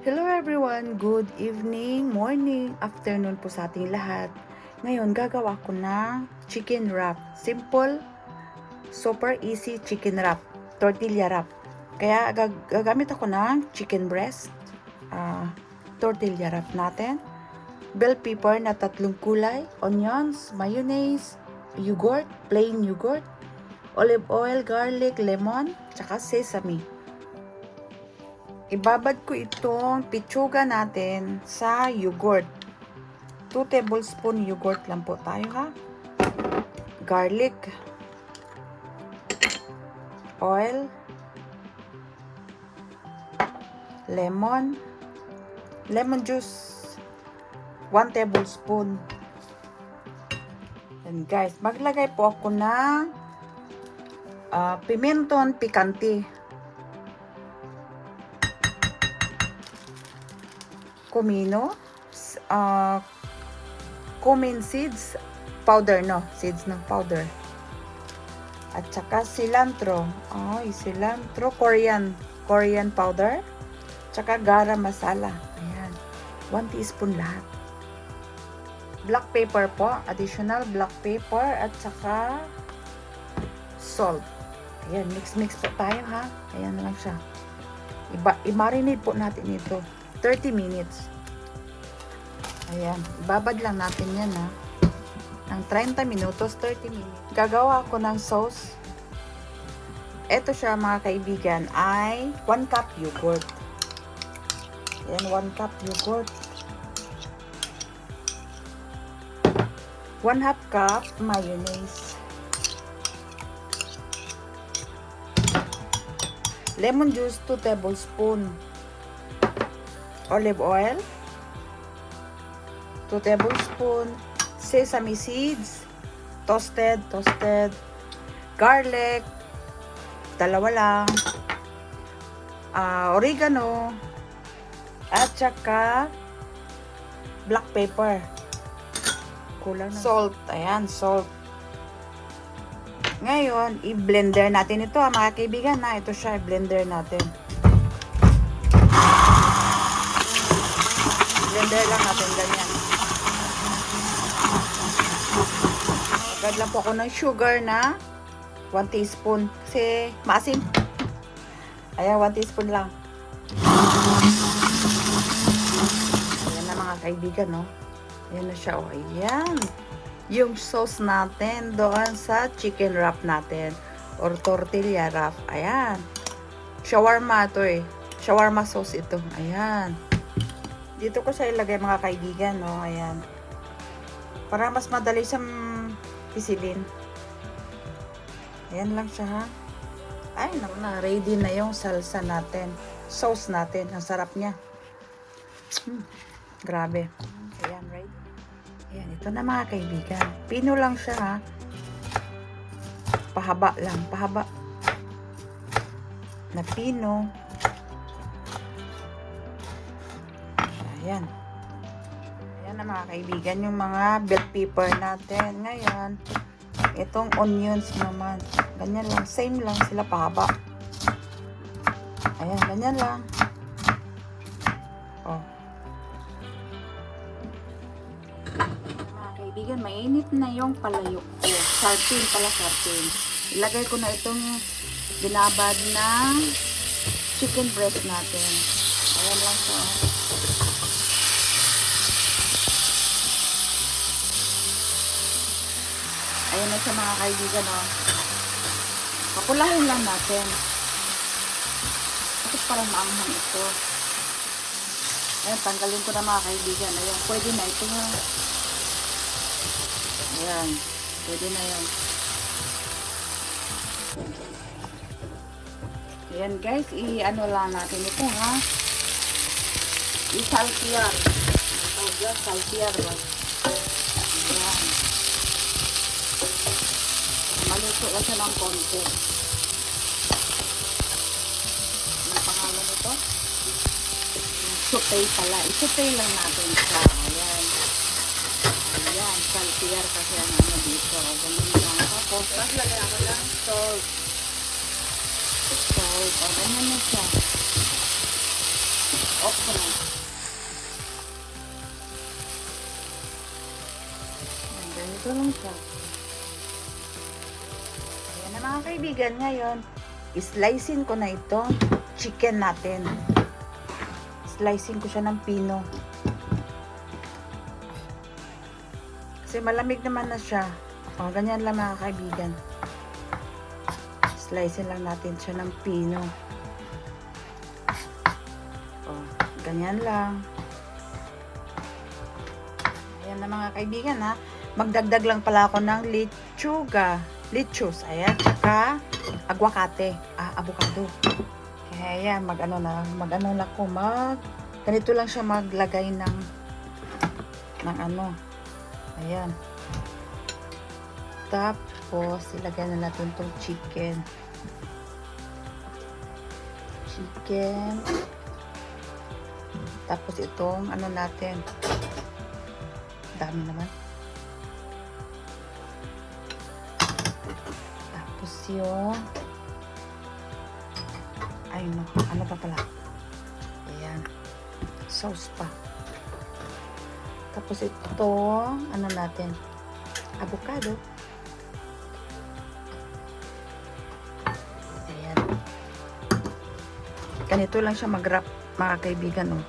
Hello everyone! Good evening, morning, afternoon po sa ating lahat. Ngayon, gagawa ko ng chicken wrap. Simple, super easy chicken wrap. Tortilla wrap. Kaya gagamit ako ng chicken breast. Tortilla wrap natin. Bell pepper na 3 kulay. Onions, mayonnaise, yogurt, plain yogurt, olive oil, garlic, lemon, tsaka sesame. Ibabad ko itong pichuga natin sa yogurt. 2 tablespoon yogurt lang po tayo ha. Garlic. Oil. Lemon. Lemon juice. 1 tablespoon. And guys, maglagay po ako ng pimenton picante. Comino, cumin seeds, powder no, seeds ng powder. At saka cilantro, cilantro, Korean powder, tsaka garam masala. Ayan, 1 teaspoon lahat. Black pepper po, additional black pepper at saka salt. Ayan, mix po tayo ha. Ayan lang siya. I-marinate po natin ito. 30 minutes. Ayan. Ibabad lang natin yan ha. Ng 30 minutos, 30 minutes. Gagawa ako ng sauce. Ito siya mga kaibigan ay 1 cup yogurt. Ayan, 1 cup yogurt. 1/2 cup mayonnaise. Lemon juice 2 tablespoon. Olive oil 2 tablespoon, sesame seeds toasted, garlic 2 lang, oregano at saka black pepper, kulang na salt. Ayan, salt. Ngayon i-blender natin ito mga kaibigan na ito siya, i-blender natin. Blender lang natin ganyan. Agad lang po ako ng sugar na 1 teaspoon. Kasi maasim. Ayan, 1 teaspoon lang. Ayan na mga kaibigan, no? Ayan na siya, oh. Ayan. Yung sauce natin doon sa chicken wrap natin. Or tortilla wrap. Ayan. Shawarma ito eh. Shawarma sauce ito. Ayan. Dito ko siya ilagay mga kaibigan, no? Ayan. Para mas madali siyang pisilin. Ayan lang siya, ha? Ay, naku na. Ready na yung salsa natin. Sauce natin. Ang sarap niya. Grabe. Ayan, right? Ayan, ito na mga kaibigan. Pino lang siya, ha? Pahaba lang. Pahaba. Na pino. Ayan. Ayan na mga kaibigan, yung mga bell pepper natin. Ngayon, itong onions naman. Ganyan lang. Same lang sila pahaba. Ayan, ganyan lang. Oh. Mga kaibigan, mainit na yung palayok ko. Sartén pala, sartén. Ilagay ko na itong binabad na chicken breast natin. Ayan lang siya. Ayan na siya mga kaibigan, oh. Papulahin lang natin. Bakit parang maanghang ito? Ayan, tanggalin ko na mga kaibigan. Ayan, pwede na ito nga. Ayan, pwede na yan. Ayan guys, i-ano lang natin ito ha. I-saltiar. Saltiar. Ayan. Maluto Luto lang siya ng konti. Ano pangalan ito? Saute pala. I-saute lang natin siya. Ayan. Ayan. Saltier kasi ang ano dito. Ganun lang. Tapos, lagay ako lang salt. Salt. O, ganyan na siya. Okra. Ayan, ganito lang siya. Ayan na mga kaibigan. Ngayon, islicein ko na itong chicken natin. Slicing ko siya ng pino. Kasi malamig naman na siya. O, ganyan lang mga kaibigan. Slicing lang natin siya ng pino. O, ganyan lang. Ayan na mga kaibigan ha. Magdagdag lang pala ako ng lechuga. Lechus. Ayan. Tsaka aguacate. Avocado. Kaya yan, mag-ano lang ko, ganito lang siya maglagay ng ano. Ayan. Tapos, ilagay na natin itong chicken. Tapos itong, ano natin. Dami naman. Tapos yung, ay no, ano pa pala? Ayan. Sauce pa. Tapos ito, ano natin? Avocado. Ayan. Ganito lang siya mag-wrap, mga kaibigan, oh.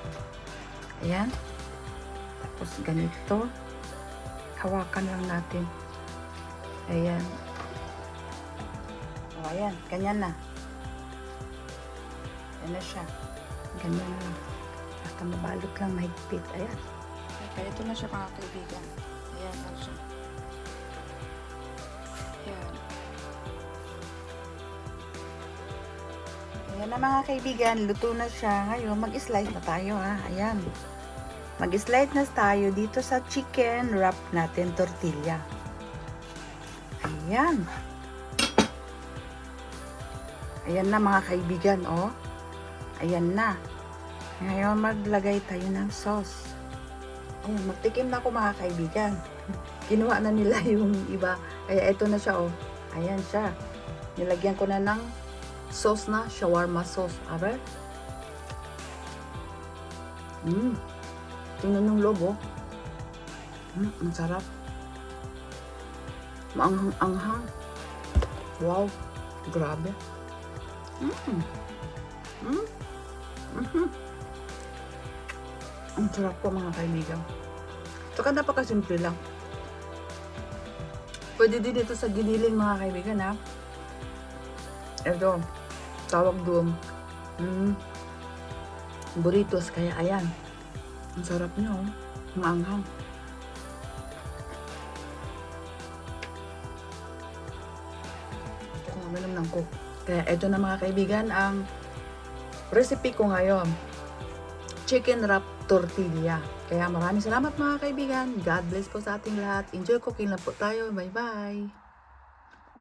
Ayan. Tapos ganito. Hawakan lang natin. Ayan. O, ayan. Ganyan na. Ayan na siya. Ganyan na. Basta mabalot lang mahigpit. Ayan. Okay, ito na siya mga kaibigan. Ayan na siya. Ayan. Ayan na mga kaibigan. Luto na siya. Ngayon, mag-slide na tayo ha. Ayan. Mag-slide na tayo dito sa chicken wrap natin tortilla. Ayan. Ayan na mga kaibigan, oh. Ayan na. Ngayon, maglagay tayo ng sauce. Ayan, magtikim na ako mga kaibigan. Kinuha na nila yung iba. Kaya ito na siya, oh. Ayan siya. Nilagyan ko na ng sauce na, shawarma sauce. Abar? Tingnan yung loob, oh. Ang sarap. Maanghang-anghang. Wow. Grabe. Ang sarap ko mga kaibigan. Tsaka napakasimple lang. Pwede din ito sa giniling mga kaibigan ha. Ito, tawag doon. Burritos, kaya ayan. Ang sarap nyo. Maanghang. Ito kung uminom ng coke. Kaya ito na mga kaibigan ang recipe ko ngayon. Chicken wrap tortilla. Kaya maraming salamat mga kaibigan. God bless po sa ating lahat. Enjoy cooking lang po tayo. Bye bye.